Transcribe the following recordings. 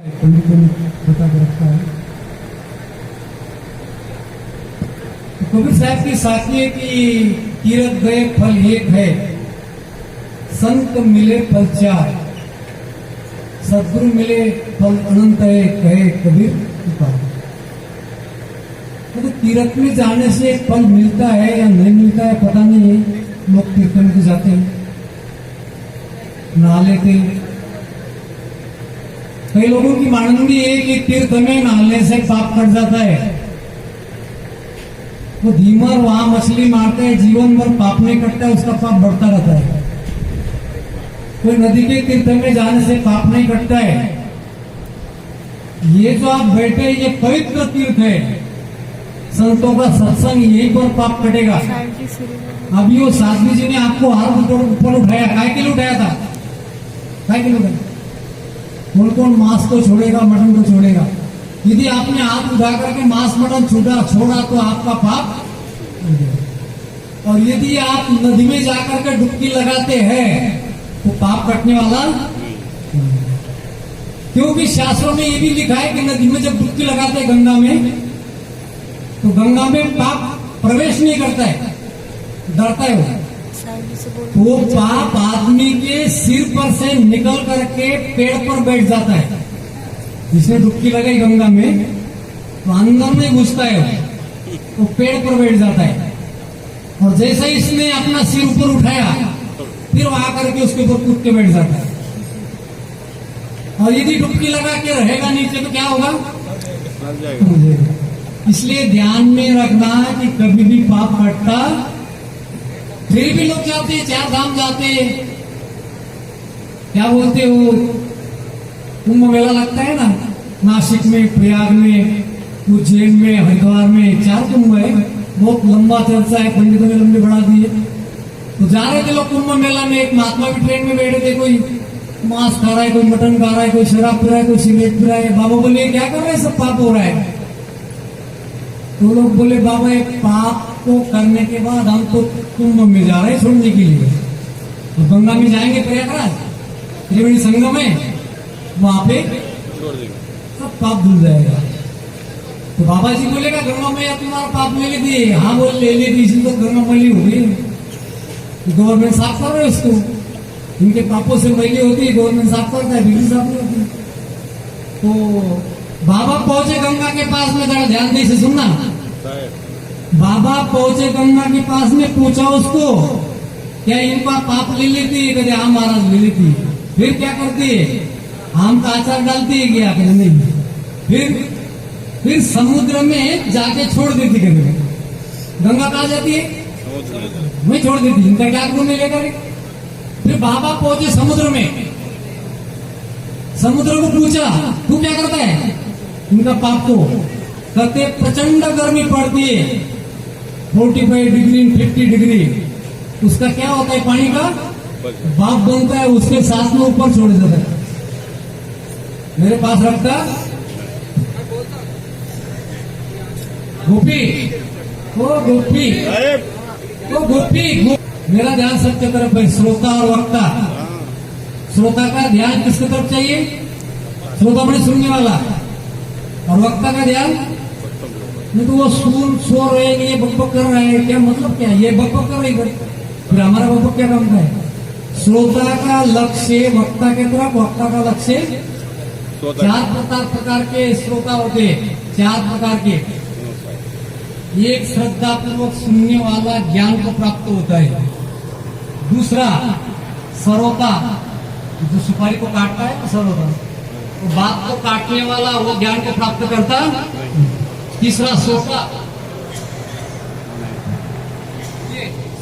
बता के रखा है। कबीर साहब की साथी है कि तीरथ गए फल एक है, संत मिले फल चार, सदगुरु मिले फल अनंत है, कहे कबीर कृपा। तो तीर्थ में जाने से फल मिलता है या नहीं मिलता है पता नहीं है। लोग तीर्थ में तो जाते हैं, नहा लेते हैं। कई लोगों की मानंदी है कि तीर्थ में नहाने से पाप कट जाता है। वो धीमर वहां मछली मारते हैं, जीवन भर पाप नहीं कटता है, उसका पाप बढ़ता रहता है। कोई नदी के तीर्थ में जाने से पाप नहीं कटता है। ये जो आप बैठे ये पवित्र तीर्थ है, संतों का सत्संग, यही पर पाप कटेगा। अभी वो साध्वी जी ने आपको हाथ ऊपर उठाया, काय के लिए उठाया था? काय के लिए उठाया? कौन मांस को छोड़ेगा, मटन को छोड़ेगा? यदि आपने हाथ उठा करके मांस मटन छोड़ा तो आपका पाप। और यदि आप नदी में जाकर के डुबकी लगाते हैं तो पाप कटने वाला, क्योंकि शास्त्रों में ये भी लिखा है कि नदी में जब डुबकी लगाते हैं गंगा में, तो गंगा में पाप प्रवेश नहीं करता है, डरता है वो पाप आदमी के सिर पर से निकल करके पेड़ पर बैठ जाता है। जिसने डुबकी लगाई गंगा में तो अंदर में घुसता है, वो पेड़ पर बैठ जाता है। और जैसे ही इसने अपना सिर ऊपर उठाया फिर वो आकर के उसके ऊपर कूद के बैठ जाता है। और यदि डुबकी लगा के रहेगा नीचे तो क्या होगा? इसलिए ध्यान में रखना कि कभी भी पाप कटता। फिर भी लोग जाते हैं, 4 धाम जाते हैं, क्या बोलते हो, कुंभ मेला लगता है ना, नासिक में, प्रयाग में, उज्जैन में, हरिद्वार में, 4 कुंभ है। बहुत लंबा चर्चा है, पंडितों ने लंबे बढ़ा दिए। तो जा रहे थे लोग कुंभ मेला में। एक महात्मा भी ट्रेन में बैठे थे, कोई मांस खा रहा है, कोई मटन खा रहा है, कोई शराब पी रहा है, कोई सिगरेट पी रहा है। बाबा बोले क्या कर रहे हैं, सब पाप हो रहा है। तो लोग बोले बाबा एक पाप को करने के बाद हम तो कुंभ में जा रहे हैं छोड़ने के लिए, तो गंगा में जाएंगे प्रयागराज त्रिवेणी संगम में, वहां पे सब पाप धुल जाएगा। तो बाबा जी बोलेगा गंगा मैया तुम्हारा पाप ले लेती है। हाँ बोले ले लेती, इसी तो गंगा मैली हो गई। गवर्नमेंट साफ कर रहे उसको, इनके पापों से मैली होती है, गवर्नमेंट साफ करता है, बिल्कुल साफ नहीं होती। तो बाबा पहुंचे गंगा के पास में, जरा ध्यान दे से सुनना। बाबा पहुंचे गंगा के पास में, पूछा उसको क्या इनका पाप ले लेती है? कहते हाँ महाराज ले लेती है। फिर क्या करती है? आम का अचार डालती है क्या? कहते नहीं। फिर समुद्र में जाके छोड़ देती। कहते गंगा कहाँ जाती है? वही छोड़ देती। इनका क्या गुण लेकर? फिर बाबा पहुंचे समुद्र में, समुद्र को पूछा तू क्या करता है इनका पाप को? कहते प्रचंड गर्मी पड़ती है, 45 डिग्री 50 डिग्री। उसका क्या होता है? पानी का भाप बनता है, उसके साथ में ऊपर छोड़ देता है। मेरे पास रखता गोपी, ओ गोपी, ओ गोपी। मेरा ध्यान सबके तरफ है, श्रोता और वक्ता। श्रोता का ध्यान किसकी तरफ चाहिए? श्रोता मैंने सुनने वाला। और वक्ता का ध्यान नहीं तो वो सो रहे हैं, ये बकबक कर रहे हैं, क्या मतलब क्या? ये बकबक कर रही है, फिर हमारा बकबक क्या काम का है? श्रोता का लक्ष्य वक्ता के तरफ, वक्ता का लक्ष्य। 4 प्रकार के श्रोता होते हैं, 4 प्रकार के। एक श्रद्धा पूर्वक सुनने वाला ज्ञान को प्राप्त होता है। दूसरा सरोता, जो सुपारी को काटता है, सरोता, तो बात को काटने वाला वो ज्ञान को प्राप्त करता। तीसरा सोटा,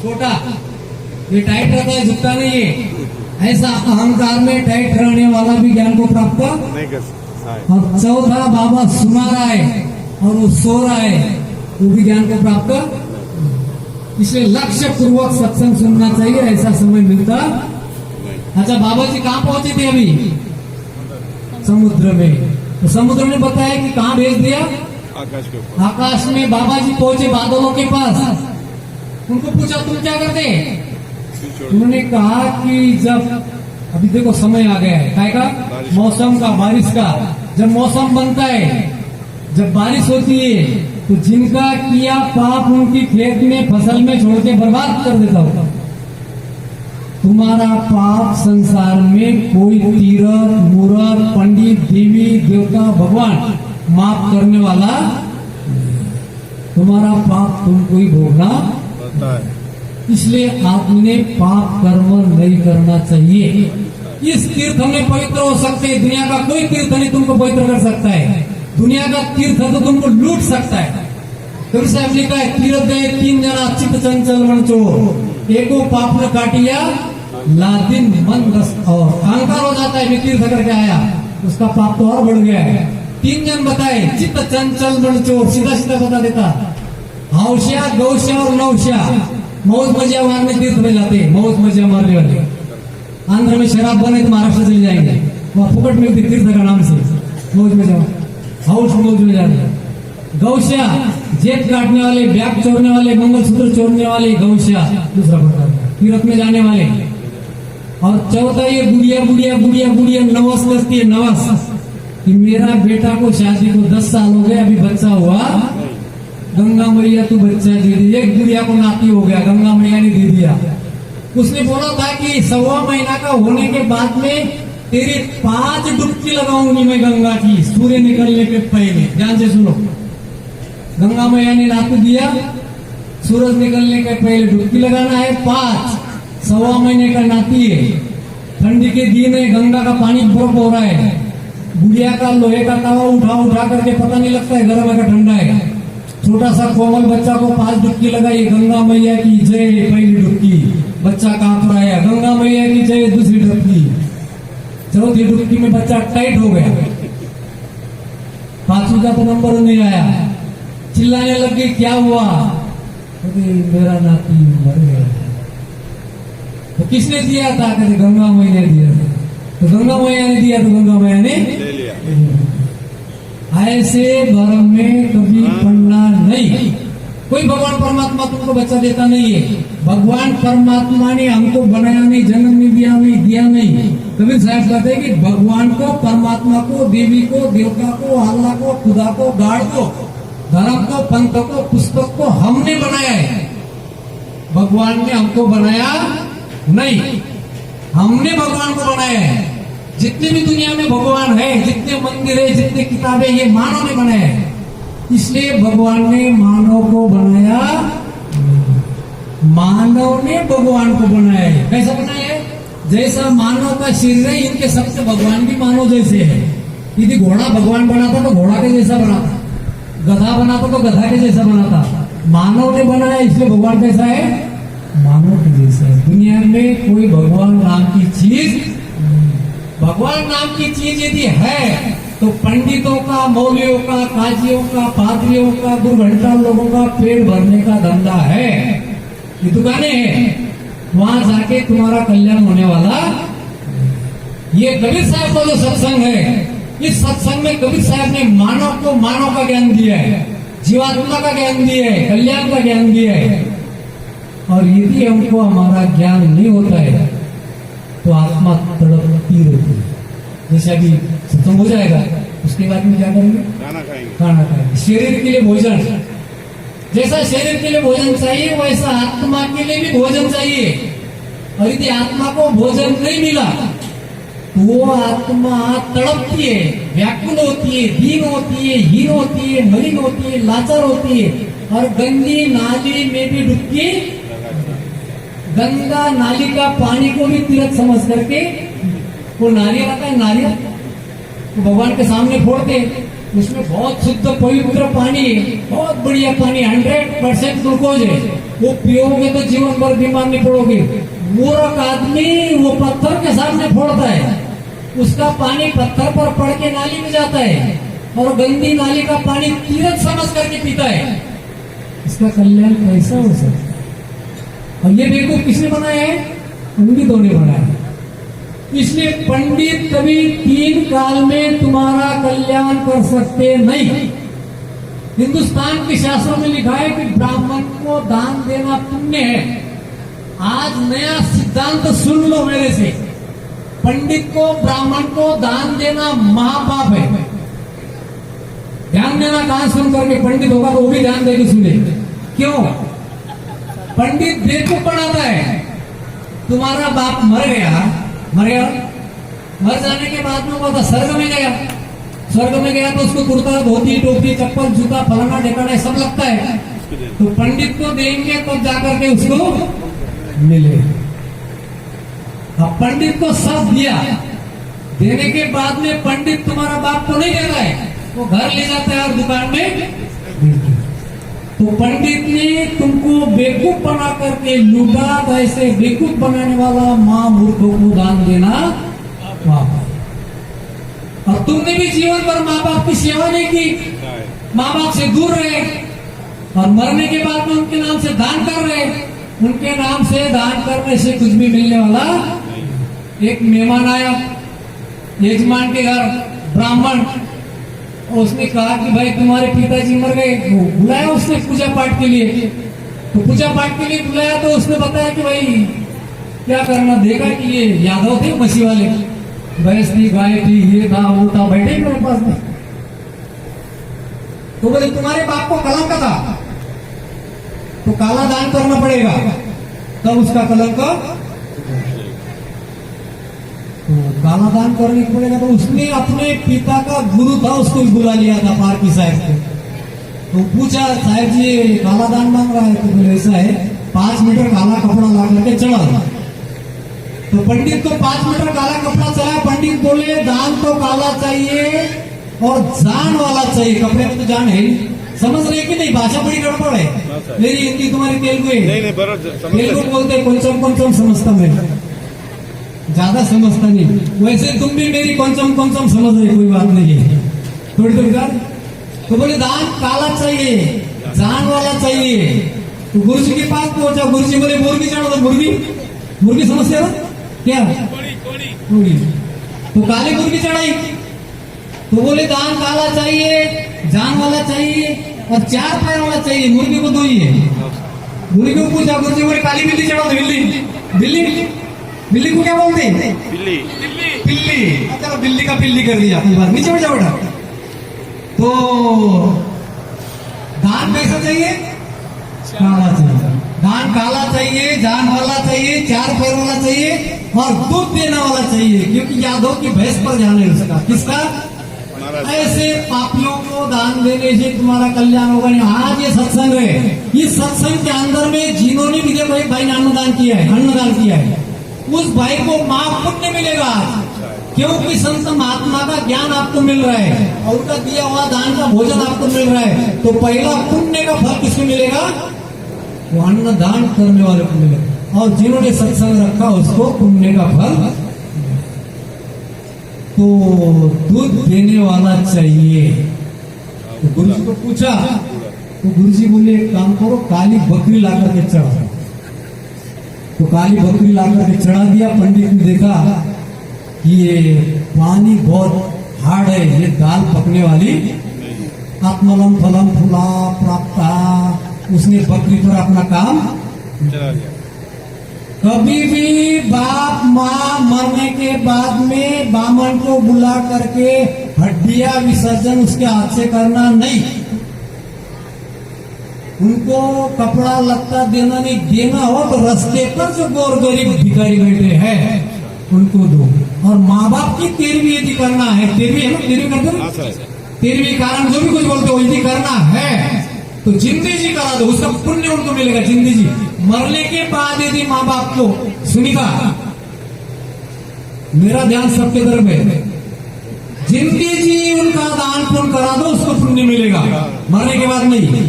छोटा, ये टाइट रहता है, झुकता नहीं है। ऐसा अहंकार में टाइट रहने वाला भी ज्ञान को प्राप्त नहीं कर सकता। और चौथा बाबा सुना रहा है और वो सो रहा है, वो भी ज्ञान को प्राप्त। इसलिए लक्ष्य पूर्वक सत्संग सुनना चाहिए, ऐसा समय मिलता। अच्छा बाबा जी कहाँ पहुंचे थे अभी? समुद्र में। तो समुद्र ने बताया कि कहाँ भेज दिया? आकाश के ऊपर। आकाश में बाबा जी पहुंचे बादलों के पास। उनको पूछा तुम क्या करते? उन्होंने कहा कि जब अभी देखो समय आ गया है, काय का? मौसम का, बारिश का। जब मौसम बनता है, जब बारिश होती है, तो जिनका किया पाप उनकी खेत में फसल में छोड़ के बर्बाद कर देता होगा। तुम्हारा पाप संसार में कोई तीरथ मूरत पंडित देवी देवता भगवान माफ करने वाला, तुम्हारा पाप तुमको ही भोगना। इसलिए आपने पाप कर्म नहीं करना चाहिए। इस तीर्थ में पवित्र हो सकते हैं, दुनिया का कोई तीर्थ नहीं तुमको पवित्र कर सकता है। दुनिया का तीर्थ तो तुमको लूट सकता है। फिर साहब लिखा है, तीर्थ गए 3 जना चित्त चंचल मन चोर, एको पाप ने काटिया लादिन मन रस, और अहंकार हो जाता है, मैं तीर्थ करके आया, उसका पाप तो और बढ़ गया है। 3 जन बताए, चित्त चंचल मन चोर, सीधा सीधा बता देता, हौशा गौशा और नौशा, मौज मजा मारने तीर्थ में जाते, मौज मजा मारने वाले। आंध्र में शराब बने तो महाराष्ट्र चले जाएंगे, वहां फुकट मिलती तीर्थ का नाम से, मौज मजा हाउस मौज में जाते। गौशा जेब काटने वाले, बैग चोरने वाले, मंगलसूत्र चोरने वाले, गौशा दूसरा प्रकार तीर्थ में जाने वाले। और चौथा ये बुढ़िया बुढ़िया बुढ़िया बुढ़िया नवस करती है, नवस कि मेरा बेटा को शादी को 10 साल हो गए, अभी बच्चा हुआ, गंगा मैया तू बच्चा दे दी। एक बुढ़िया को नाती हो गया, गंगा मैया ने दे दिया। उसने बोला था कि 1.25 महीना का होने के बाद में तेरी 5 डुबकी लगाऊंगी मैं गंगा की, सूर्य निकलने के पहले। ध्यान से सुनो, गंगा मैया ने नाती दिया, सूरज निकलने के पहले डुबकी लगाना है 5। 1.25 महीने का नाती है, ठंडी के दिन है, गंगा का पानी बर्फ हो रहा है, बुढ़िया का लोहे का तवा उठा उठा करके पता नहीं लगता है गर्म है का ठंडा है। छोटा सा कोमल बच्चा को 5 डुबकी लगाई, गंगा मैया की जय पहली डुबकी, बच्चा कांप रहा है, गंगा मैया की जय दूसरी डुबकी, चौथी डुबकी में बच्चा टाइट हो गया, 5वीं का तो नंबर नहीं आया, चिल्लाने लग गई, क्या हुआ? मेरा नाती मर गया। तो किसने दिया था? कहते गंगा मैया ने दिया था। तो गंगा मैया ने दिया तो गंगा मैया ने ले लिया। ऐसे भरम में कभी पड़ना नहीं। कोई भगवान परमात्मा तुमको बच्चा देता नहीं है। भगवान परमात्मा ने हमको बनाया नहीं, जन्म नहीं दिया नहीं। कबीर साहब कहते हैं कि भगवान को, परमात्मा को, देवी को, देवता को, अल्लाह को, खुदा को, गाड़ को, धर्म को, पंथ को, पुस्तक को हमने बनाया है। भगवान ने हमको बनाया नहीं, हमने भगवान को बनाया है। जितने भी दुनिया में भगवान है, जितने मंदिर है, जितने किताबें, ये मानव ने बनाया है। इसलिए भगवान ने मानव को बनाया, मानव ने भगवान को बनाया है। कैसा बनाया है? जैसा मानव का शरीर है, इनके सबसे भगवान भी मानव जैसे है। यदि घोड़ा भगवान बनाता तो घोड़ा के जैसा बनाता, गधा बनाता तो गधा के जैसा बनाता। मानव ने बनाया, इसलिए भगवान कैसा है? मानव के जैसा है। दुनिया में कोई भगवान नाम की चीज, भगवान नाम की चीज यदि है तो पंडितों का, मौलियों का, काजियों का, पादरियों का, दुर्घटना लोगों का पेट भरने का धंधा है। ये दुकानें हैं, वहां जाके तुम्हारा कल्याण होने वाला। ये कबीर साहब का जो सत्संग है, इस सत्संग में कबीर साहब ने मानव को मानव का ज्ञान दिया है, जीवात्मा का ज्ञान दिया है, कल्याण का ज्ञान दिया है। और यदि हमको हमारा ज्ञान नहीं होता है तो आत्मा तड़पती रहती है। जैसे अभी खत्म हो जाएगा, उसके बाद में क्या करेंगे? खाना खाएंगे। शरीर के लिए भोजन, जैसा शरीर के लिए भोजन चाहिए वैसा आत्मा के लिए भी भोजन चाहिए। और यदि आत्मा को भोजन नहीं मिला तो वो आत्मा तड़पती है, व्याकुल होती है, दीन होती है, हीन होती है, मलिन होती है, लाचार होती है, और गंदी नाली में भी डुबकी, गंगा नाली का पानी को भी तीर्थ समझ करके वो नारियल आता है, नारियल तो भगवान के सामने फोड़ते, उसमें बहुत शुद्ध पवित्र पानी है, बहुत बढ़िया पानी, 100% ग्लूकोज है। वो पियोगे तो जीवन भर बीमार नहीं पड़ोगे। मूर्ख आदमी वो पत्थर के सामने फोड़ता है, उसका पानी पत्थर पर पड़ के नाली में जाता है, और गंदी नाली का पानी तीर्थ समझ करके पीता है। इसका कल्याण कैसा हो सकता है? और ये बेवकूफ किसने बनाया है? पंडितों ने बनाया है। इसलिए पंडित कभी 3 काल में तुम्हारा कल्याण कर सकते नहीं। हिंदुस्तान के शास्त्रों में लिखा है कि ब्राह्मण को दान देना पुण्य है। आज नया सिद्धांत सुन लो मेरे से, पंडित को, ब्राह्मण को दान देना महापाप है। देना, कान सुन करके पंडित होगा तो वो भी ध्यान देके सुने। क्यों? पंडित बेवकूफ बनाता है। तुम्हारा बाप मर गया, मर जाने के बाद में वो तो स्वर्ग में गया, स्वर्ग में गया तो उसको कुर्ता धोती टोपी चप्पल जूता फलाना ढेकाना सब लगता है, तो पंडित को देंगे तो जाकर के उसको मिले। अब पंडित को सब दिया, देने के बाद में पंडित तुम्हारा बाप को नहीं देता है, वो घर ले जाता है और दुकान में। तो पंडित ने तुमको बेवकूफ बना करके लूटा, तो ऐसे बेवकूफ बनाने वाला माँ मूर्खों को दान देना पाप। और तुमने भी जीवन भर माँ बाप की सेवा नहीं की, माँ बाप से दूर रहे और मरने के बाद में उनके नाम से दान कर रहे। उनके नाम से दान करने से कुछ भी मिलने वाला। एक मेहमान आया यजमान के घर, ब्राह्मण, उसने कहा कि भाई तुम्हारे पिताजी मर गए, तो बुलाया उसने पूजा पाठ के लिए। तो पूजा पाठ के लिए बुलाया तो उसने बताया कि भाई क्या करना, देखा कि ये यादव थे मसीह वाले, भैंस थी गाय थी ये था वो था, बैठे मेरे पास में। तो बोले तुम्हारे बाप को कलंक था तो काला दान करना पड़ेगा, तब उसका कलंक, तो काला दान करने पड़ेगा। तो उसने अपने पिता का गुरु था उसको बुला लिया था पारकी साहब को। तो पूछा साहब जी काला दान मांग रहा है, तो बोले ऐसा है 5 मीटर काला कपड़ा ला करके चढ़ा। तो पंडित को 5 मीटर काला कपड़ा चला। पंडित बोले दान तो काला चाहिए और जान वाला चाहिए, कपड़े में तो जान है नहीं। समझ रहे कि नहीं? भाषा बड़ी गड़बड़ है मेरी, हिंदी तुम्हारी तेलुगु है, तेलुगु बोलते కొంచెం समझता मैं, ज्यादा समझता नहीं। वैसे तुम भी मेरी కొంచెం समझ रहे, कोई बात नहीं है, थोड़ी थोड़ी बात। तो बोले दान काला चाहिए, जान वाला चाहिए। तो गुरु जी के पास पहुंचा, गुरु जी बोले मुर्गी चढ़ो। तो मुर्गी समझते हो क्या? कोड़ी। तो काली मुर्गी चढ़ाई। तो बोले दान काला चाहिए, जान वाला चाहिए और 4 पैर वाला चाहिए। मुर्गी को 2 ही है। मुर्गी को पूछा, गुरु जी बोले काली बिल्ली चढ़ाओ। बिल्ली को क्या बोलते हैं? बिल्ली। अच्छा बिल्ली का पिल्ली कर दिया, कोई बात नीचे बैठा बेटा। तो दान कैसा चाहिए? काला चाहिए। दान काला चाहिए, जान वाला चाहिए, 4 पैर वाला चाहिए और दूध देने वाला चाहिए, क्योंकि यादव की भैंस पर ध्यान है उसका। किसका? ऐसे पापियों को दान देने से तुम्हारा कल्याण होगा नहीं। आज ये सत्संग है, इस सत्संग के अंदर में जिन्होंने भी देखो एक भाई ने अन्नदान किया है, उस भाई को महापुण्य मिलेगा, क्योंकि संत महात्मा का ज्ञान आपको मिल रहा है और उनका दिया हुआ दान का भोजन आपको मिल रहा है। तो पहला पुण्य का फल किसको मिलेगा? वो अन्नदान करने वाले को मिलेगा, और जिन्होंने सत्संग रखा उसको पुण्य का फल। तो दूध देने वाला चाहिए। तो गुरु जी को पूछा, तो गुरु जी बोले एक काम करो, काली बकरी ला करके चढ़ा। तो काली बकरी ला करके चढ़ा दिया। पंडित ने देखा कि ये पानी बहुत हार्ड है, ये दाल पकने वाली। आत्मलम फलम फूला प्राप्त, उसने बकरी पर अपना काम चला दिया। कभी भी बाप माँ मरने के बाद में बामन को बुला करके हड्डियां विसर्जन उसके हाथ से करना नहीं। उनको कपड़ा लत्ता देना नहीं, देना हो तो रास्ते पर जो गौर गरीब भिखारी बैठे हैं उनको दो। और माँ बाप की 13वीं यदि करना है, 13वीं है ना, 13वीं करते हो, 13वीं कारण जो भी कुछ बोलते हो यदि करना है तो जिंदगी जी करा दो, उसका पुण्य उनको मिलेगा। जिंदगी जी मरने के बाद यदि माँ बाप को सुनिका, मेरा ध्यान सबके तरफ है, जिंदगी जी उनका दान पुण्य करा दो, उसको पुण्य मिलेगा, मरने के बाद नहीं।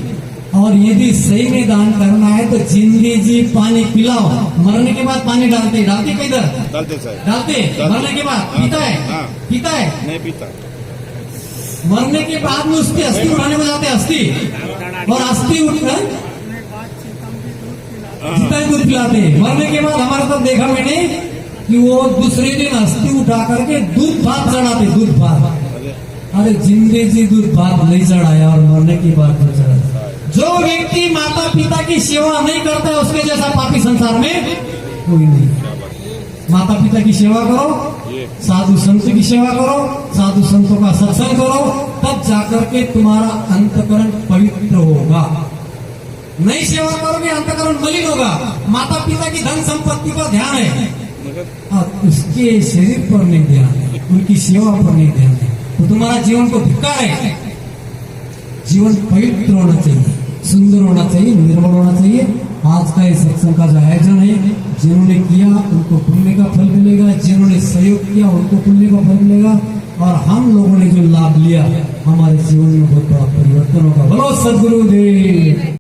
और यदि सही में दान करना है तो जिंदगी जी पानी पिलाओ, मरने के बाद पानी डालते किधर डालते? मरने के बाद पीता है नहीं पीता। मरने के बाद में उसकी अस्थि उठाने को जाते, अस्थि, और अस्थि उठकर जितना दूध पिलाते। मरने के बाद हमारे साथ देखा मैंने कि वो दूसरे दिन अस्थि उठा करके दूध भात चढ़ाते, दूध भात। अरे जिंदगी जी दूध भात नहीं चढ़ाया और मरने की बात तो चढ़ाया। जो व्यक्ति माता पिता की सेवा नहीं करता उसके जैसा पापी संसार में कोई नहीं। माता पिता की सेवा करो, साधु संत की सेवा करो, साधु संतों का सत्संग करो, तब जाकर के तुम्हारा अंतकरण पवित्र होगा। नहीं सेवा करोगे अंतकरण मलिन होगा। माता पिता की धन संपत्ति पर ध्यान है और उसके शरीर पर नहीं ध्यान है, उनकी सेवा पर नहीं ध्यान है, तो तुम्हारा जीवन को धिक्कार है। जीवन पवित्र होना चाहिए, सुंदर होना चाहिए, निर्मल होना चाहिए। आज का इस सत्संग का जो आयोजन है, जिन्होंने किया उनको पुण्य का फल मिलेगा, जिन्होंने सहयोग किया उनको पुण्य का फल मिलेगा, और हम लोगों ने जो लाभ लिया हमारे जीवन में बहुत बड़ा परिवर्तन होगा। बोलो सद्गुरुदेव।